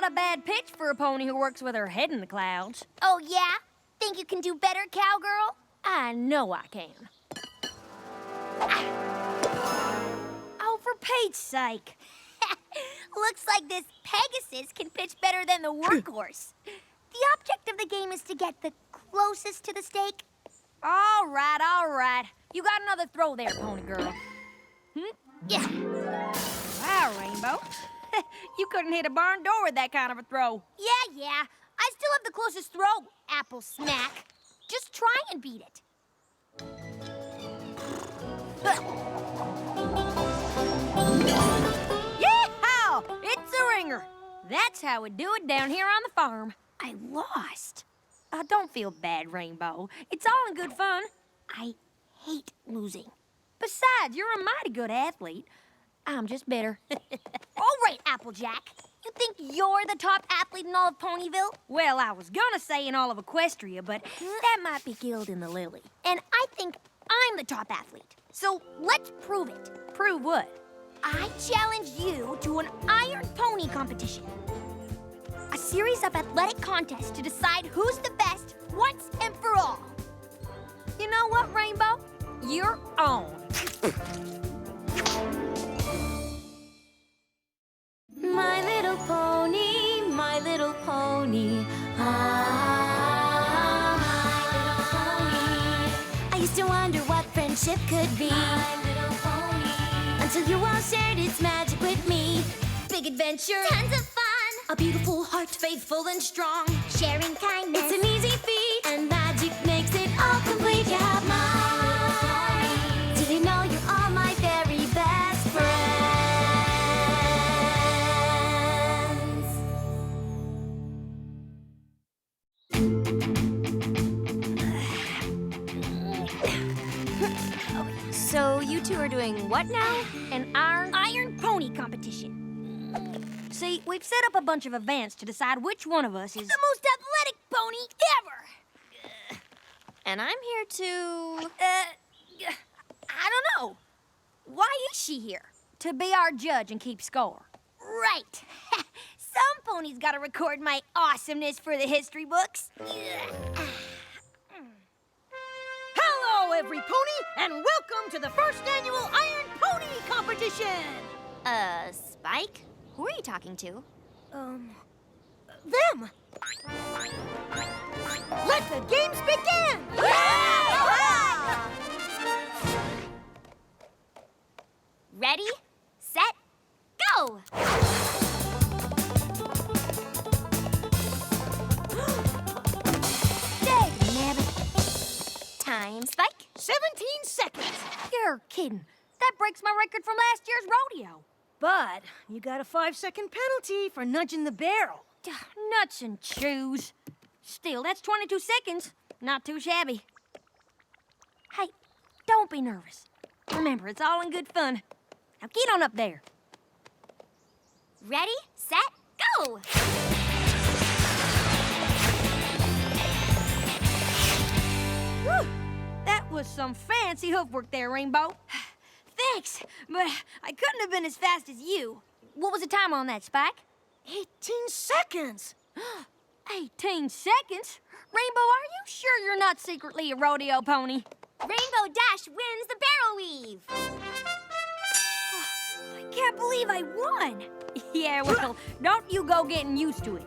not a bad pitch for a pony who works with her head in the clouds. Oh, yeah? Think you can do better, cowgirl? I know I can. Oh, for Pete's sake. Looks like this Pegasus can pitch better than the workhorse. The object of the game is to get the closest to the stake. All right, all right. You got another throw there, pony girl. Yeah. Wow, Rainbow. You couldn't hit a barn door with that kind of a throw. Yeah. I still have the closest throw, Apple Snack. Just try and beat it. Yeehaw! It's a ringer. That's how we do it down here on the farm. I lost. Don't feel bad, Rainbow. It's all in good fun. I hate losing. Besides, you're a mighty good athlete. I'm just bitter. All right, Applejack. You think you're the top athlete in all of Ponyville? Well, I was gonna say in all of Equestria, but that might be killed in the lily. And I think I'm the top athlete. So let's prove it. Prove what? I challenge you to an Iron Pony competition. A series of athletic contests to decide who's the best once and for all. You know what, Rainbow? You're on. My little pony, my little pony. Ah, my little pony. I used to wonder what friendship could be. My little pony. Until you all shared its magic with me. Big adventure. Tons of fun. A beautiful heart, faithful and strong. Sharing kindness. It's an easy feat, and magic makes it all complete. You have mine. Did you know you're all my very best friends? So you two are doing what now? An Iron Pony competition. See, we've set up a bunch of events to decide which one of us is The most athletic pony ever. And I'm here to... I don't know. Why is she here? to be our judge and keep score. Right. Some ponies gotta record my awesomeness for the history books. Hello, every pony, and welcome to the first annual Iron Pony Competition! Spike? Who are you talking to? Them! Let the games begin! Ready, set, go! Time, Spike. 17 seconds! You're kidding. That breaks my record from last year's rodeo. But you got a 5-second penalty for nudging the barrel. Nuts and chews. Still, that's 22 seconds. Not too shabby. Hey, don't be nervous. Remember, it's all in good fun. Now get on up there. Ready, set, go! Whew, that was some fancy hoofwork there, Rainbow. Thanks, but I couldn't have been as fast as you. What was the time on that, Spike? 18 seconds. 18 seconds? Rainbow, are you sure you're not secretly a rodeo pony? Rainbow Dash wins the barrel weave! I can't believe I won. Yeah, well, don't you go getting used to it.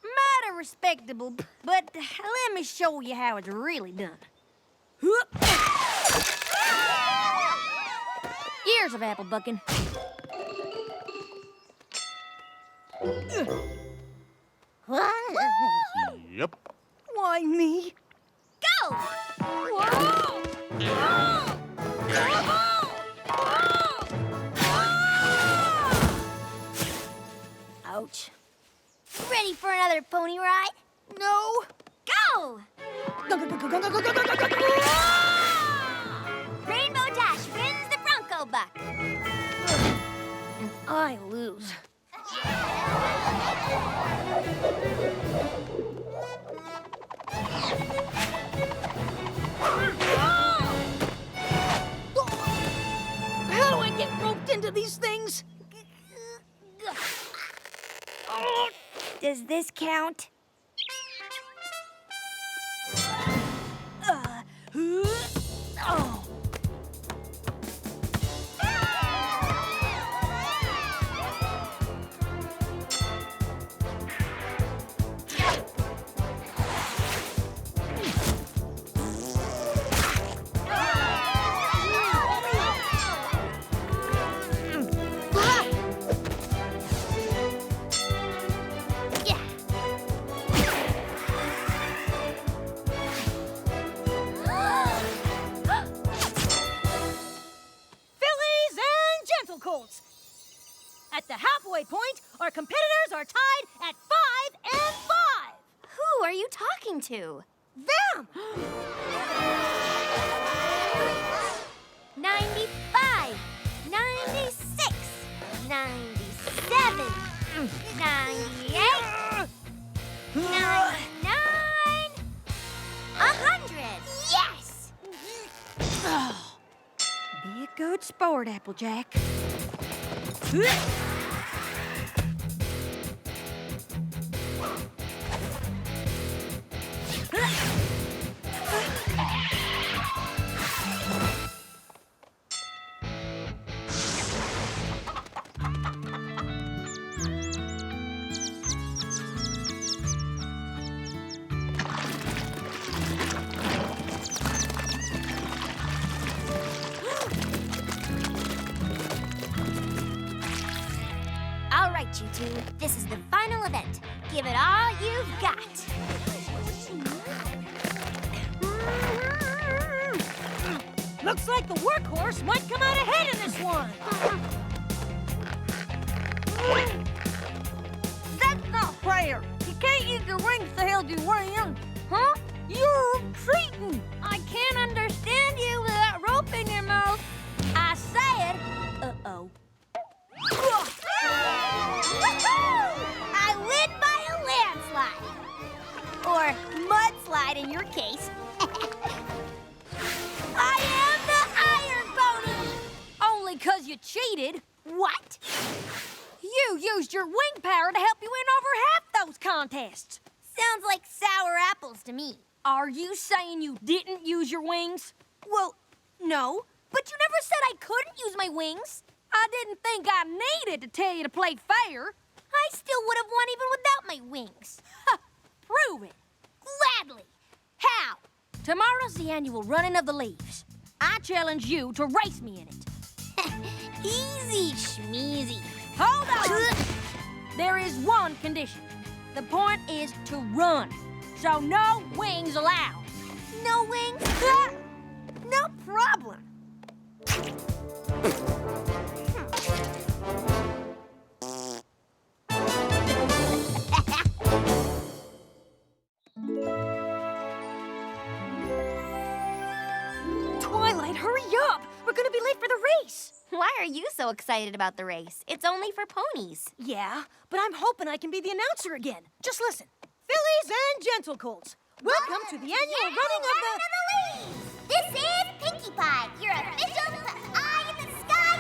Mighty respectable, but let me show you how it's really done. Years of apple bucking. Yep. Why me? Go! Ouch. Ready for another pony ride? No. Go! Rainbow Dash wins the Bronco Buck. And I lose. Does this count? Oh. Fillies and gentle colts. At the halfway point, our competitors are tied at 5 and 5. Who are you talking to? Them! 95, 96, 97, 98, 99, 100. Yes! Be a good sport, Applejack. All right, you two. This is the final event. Give it all you've got. Looks like the workhorse might come out ahead in this one. That's not fair. You can't use your wings to hold your wing. Huh? You're cheating. I can't understand you with that rope in your mouth. I said, uh-oh. I win by a landslide. Or mudslide in your case. I am the Iron Pony! Only 'cause you cheated. What? You used your wing power to help you win over half those contests. Sounds like sour apples to me. Are you saying you didn't use your wings? Well, no. But you never said I couldn't use my wings. I didn't think I needed to tell you to play fair. I still would have won even without my wings. Prove it. Gladly. How? Tomorrow's the annual running of the leaves. I challenge you to race me in it. Easy schmeezy. Hold on. There is one condition. The point is to run. So no wings allowed. No wings? No problem. Twilight, hurry up! We're gonna be late for the race. Why are you so excited about the race? It's only for ponies. Yeah, but I'm hoping I can be the announcer again. Just listen. Fillies and gentle colts, welcome to the annual running of the leaves. This is Pinkie Pie, your official Eye in the Sky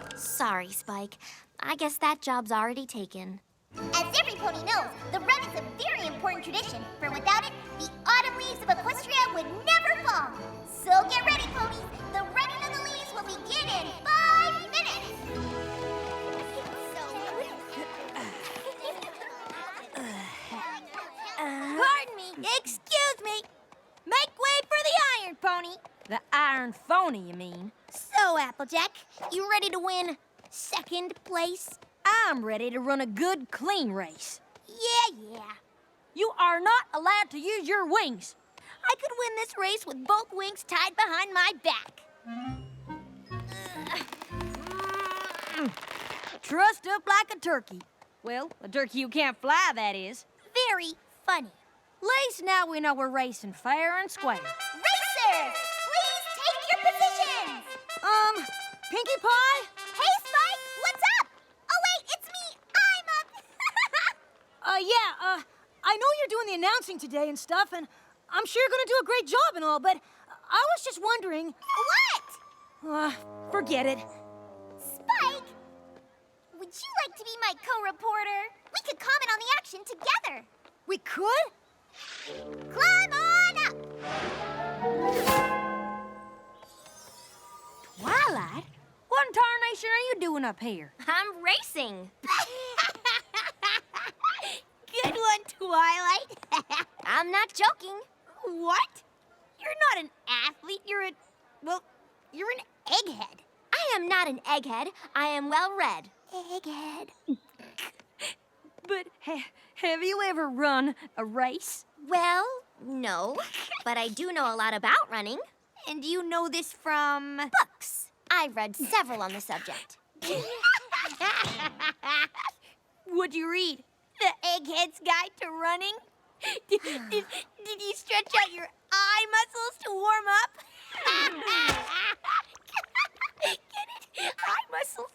announcer. Sorry, Spike. I guess that job's already taken. As every pony knows, the run is a very important tradition, for without it, the autumn leaves of Equestria would never fall. So get ready, ponies. The running of the leaves will begin in 5 minutes. Pardon me. Excuse me. Make way for the Iron Pony. The Iron Phony, you mean? So, Applejack, you ready to win second place? I'm ready to run a good, clean race. Yeah. You are not allowed to use your wings. I could win this race with both wings tied behind my back. Trussed up like a turkey. Well, a turkey you can't fly, that is. Very funny. At least now we know we're racing fair and square. Racers, please take your positions. Pinkie Pie? Hey, Spike, what's up? Oh, wait, it's me. I'm up. I know you're doing the announcing today and stuff, and I'm sure you're gonna do a great job and all, but I was just wondering... What? Forget it. Spike, would Would you like to be my co-reporter? We could comment on the action together. We could? Climb on up! Twilight? What in tarnation are you doing up here? I'm racing. Good one, Twilight. I'm not joking. What? You're not an athlete. You're an egghead. I am not an egghead. I am well-read. Egghead. But have you ever run a race? Well, no, but I do know a lot about running. And you know this from... Books. I've read several on the subject. What'd you read? The Egghead's Guide to Running? Did you stretch out your eye muscles to warm up? Get it? Eye muscles.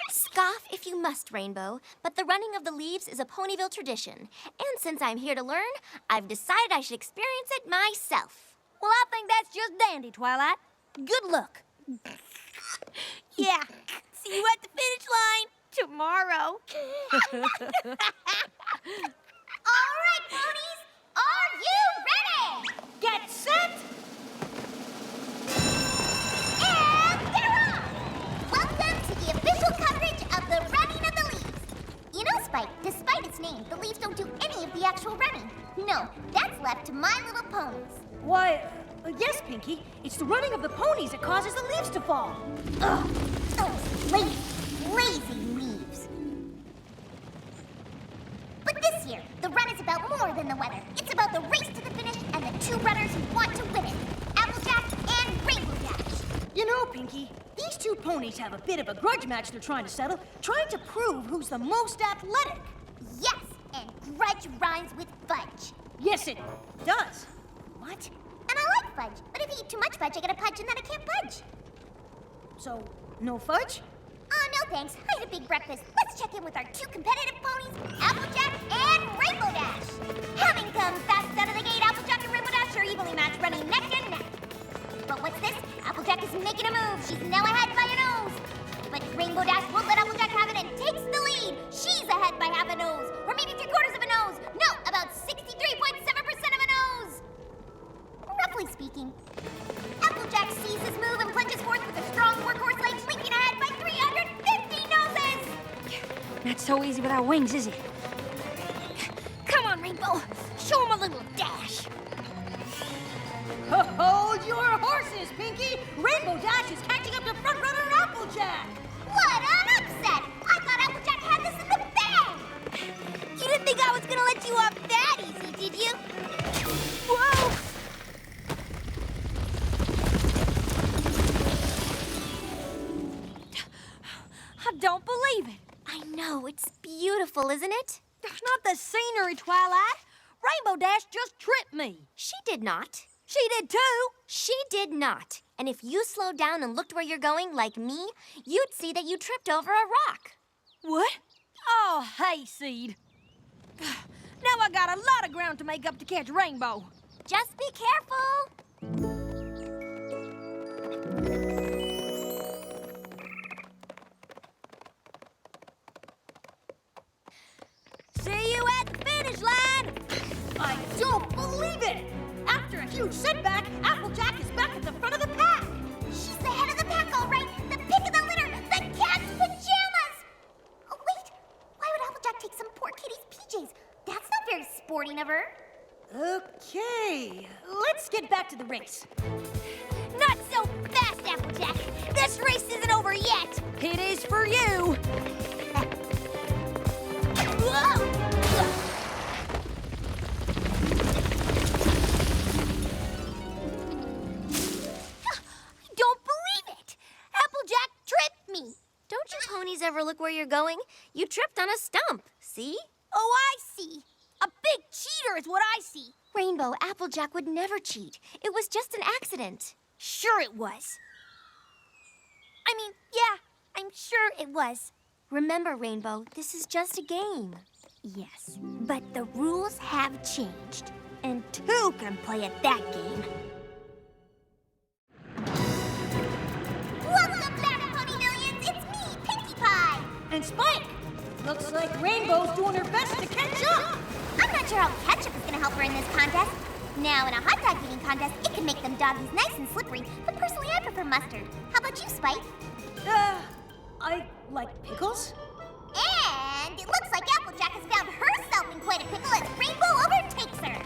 Scoff if you must, Rainbow, but the running of the leaves is a Ponyville tradition. And since I'm here to learn, I've decided I should experience it myself. Well, I think that's just dandy, Twilight. Good luck. Yeah, see you at the finish line tomorrow. All right, ponies. Are you ready? Get set! And they're on! Welcome to the official coverage of the running of the leaves. You know, Spike, despite its name, the leaves don't do any of the actual running. No, that's left to My Little Ponies. Why, yes, Pinky. It's the running of the ponies that causes the leaves to fall. Ugh, those lazy leaves. But this year, the run is about more than the weather. It's about the race to the finish and the two runners who want to win it, Applejack and Rainbow Dash. You know, Pinky, these two ponies have a bit of a grudge match they're trying to settle, trying to prove who's the most athletic. Yes, and grudge rhymes with fudge. Yes, it does. What? And I like fudge, but if I eat too much fudge, I get a pudge and then I can't fudge. So, no fudge? Oh, no thanks. I had a big breakfast. Let's check in with our two competitive ponies, Applejack and Rainbow Dash. Having come fast out of the gate, Applejack and Rainbow Dash are evenly matched, running neck and neck. But what's this? Applejack is making a move. She's now ahead by a nose. But Rainbow Dash won't let Applejack have it and takes the lead. She's ahead by half a nose, or maybe 3/4 of a nose. No, about 63.7% of a nose. Roughly speaking. Applejack sees his move and plunges forth with a strong workhorse leg, leaping ahead by 350 noses! Not so easy without wings, is it? Come on, Rainbow. Show him a little dash. Hold your horses, Pinky! Rainbow Dash is catching up to front-runner Applejack! What an upset! I thought Applejack had this in the bag! You didn't think I was gonna let you off that easy, did you? Whoa! I don't believe it. I know, it's beautiful, isn't it? That's not the scenery, Twilight. Rainbow Dash just tripped me. She did not. She did too. She did not. And if you slowed down and looked where you're going, like me, you'd see that you tripped over a rock. What? Oh, hayseed. Now I got a lot of ground to make up to catch Rainbow. Just be careful. See you at the finish line. I don't believe it! After a huge setback, Applejack is back at the front of the pack! She's the head of the pack, all right! The pick of the litter! The cat's pajamas! Oh, wait! Why would Applejack take some poor kitty's PJs? That's not very sporting of her. Okay, let's get back to the race. Not so fast, Applejack. This race isn't over yet. It is for you. Whoa! I don't believe it. Applejack tripped me. Don't you ponies ever look where you're going? You tripped on a stump. See? Oh, I see. A big cheater is what I see. Rainbow, Applejack would never cheat. It was just an accident. Sure it was. I mean, yeah, I'm sure it was. Remember, Rainbow, this is just a game. Yes, but the rules have changed. And two can play at that game. Welcome back, Pony Millions! It's me, Pinkie Pie! And Spike! Looks like Rainbow's doing her best to catch up. I'm not sure how ketchup is gonna help her in this contest. Now, in a hot dog eating contest, it can make them doggies nice and slippery, but personally I prefer mustard. How about you, Spike? I like pickles. And it looks like Applejack has found herself in quite a pickle as Rainbow overtakes her.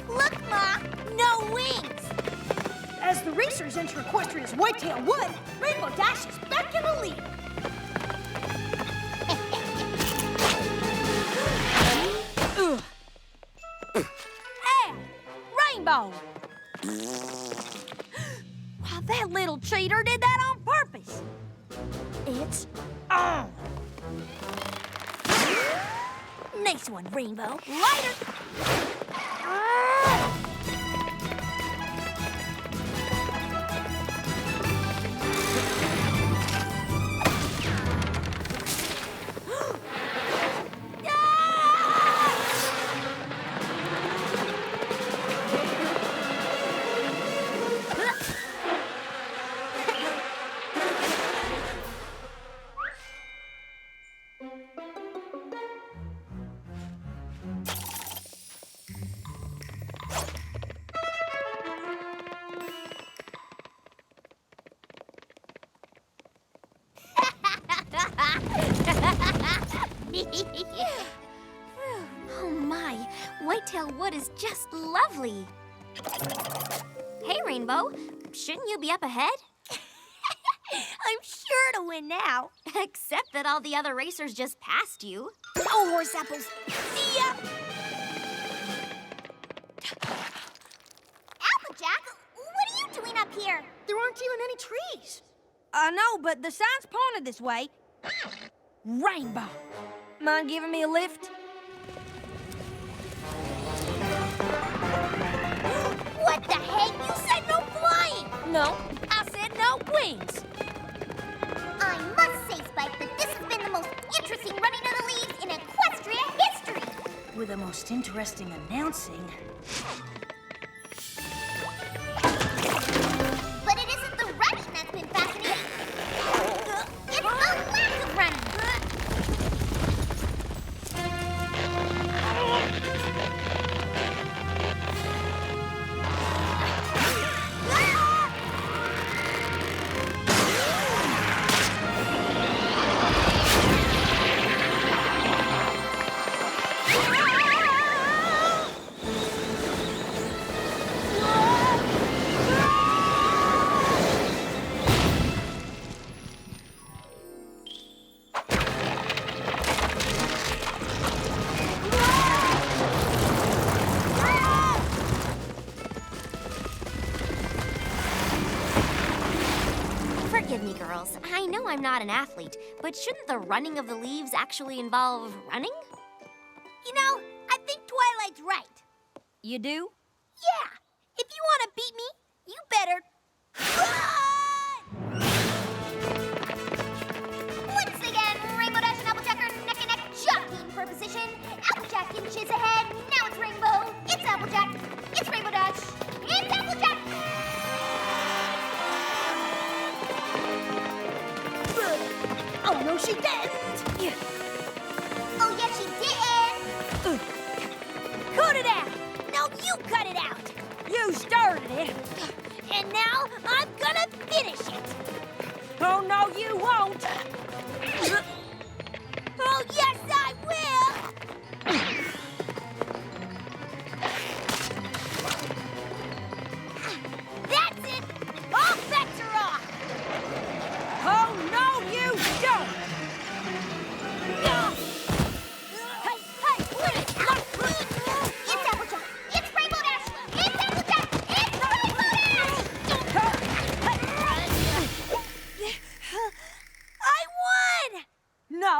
Look, Ma, no wings. As the racers enter Equestria's Whitetail Wood, Rainbow Dash is back in the lead. Hey, Rainbow! Wow, that little cheater did that on purpose. It's on. Nice one, Rainbow. Later. Oh my, Whitetail Wood is just lovely. Hey, Rainbow, shouldn't you be up ahead? I'm sure to win now. Except that all the other racers just passed you. Oh, horse apples. See ya. Applejack, what are you doing up here? There aren't even any trees. I know, but the sign's pointed this way. Rainbow. Mind giving me a lift? What the heck? You said no flying! No, I said no wings. I must say, Spike, that this has been the most interesting running of the leaves in Equestria history. With the most interesting announcing. But it isn't the running that's been fascinating. It's the lack of running. Forgive me, girls. I know I'm not an athlete, but shouldn't the running of the leaves actually involve running? You know, I think Twilight's right. You do? Yeah. If you want to beat me, you better Once again, Rainbow Dash and Applejack are neck and neck jockeying for position. Applejack inches ahead. Now it's Rainbow. It's Applejack. It's Rainbow Dash. It's Applejack. Oh, no, she didn't. Oh, yes, she did. cut it out. No, you cut it out. You started it. And now I'm gonna finish it. Oh, no, you won't. Oh, yes, I will. That's it. All bets are off. Oh, no, you don't. Hey, hey, wait. It's Applejack. It's Rainbow Dash. It's Applejack. It's Rainbow Dash. I won! No,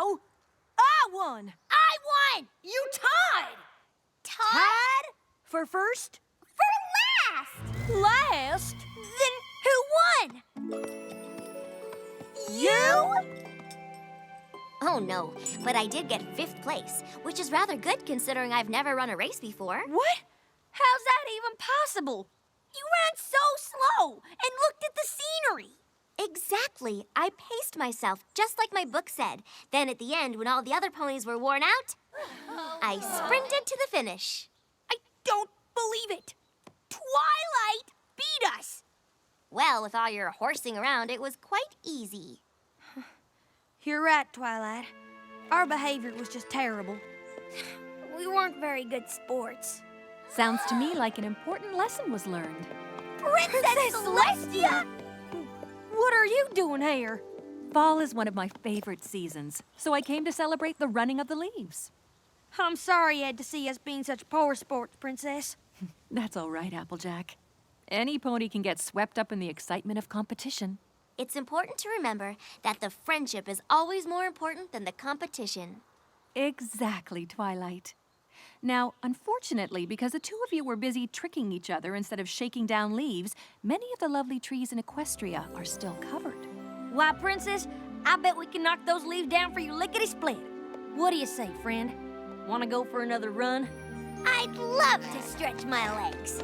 I won! I won! You tied! Tied? For first? For last. Last? Then who won? You? Oh no, but I did get 5th place, which is rather good considering I've never run a race before. What? How's that even possible? You ran so slow and looked at the scenery. Exactly. I paced myself, just like my book said. Then at the end, when all the other ponies were worn out, I sprinted to the finish. I don't believe it. Twilight beat us. Well, with all your horsing around, it was quite easy. You're right, Twilight. Our behavior was just terrible. We weren't very good sports. Sounds to me like an important lesson was learned. Princess Celestia! What are you doing here? Fall is one of my favorite seasons, so I came to celebrate the running of the leaves. I'm sorry you had to see us being such poor sports, Princess. That's all right, Applejack. Any pony can get swept up in the excitement of competition. It's important to remember that the friendship is always more important than the competition. Exactly, Twilight. Now, unfortunately, because the two of you were busy tricking each other instead of shaking down leaves, many of the lovely trees in Equestria are still covered. Why, Princess, I bet we can knock those leaves down for you lickety-split. What do you say, friend? Want to go for another run? I'd love to stretch my legs.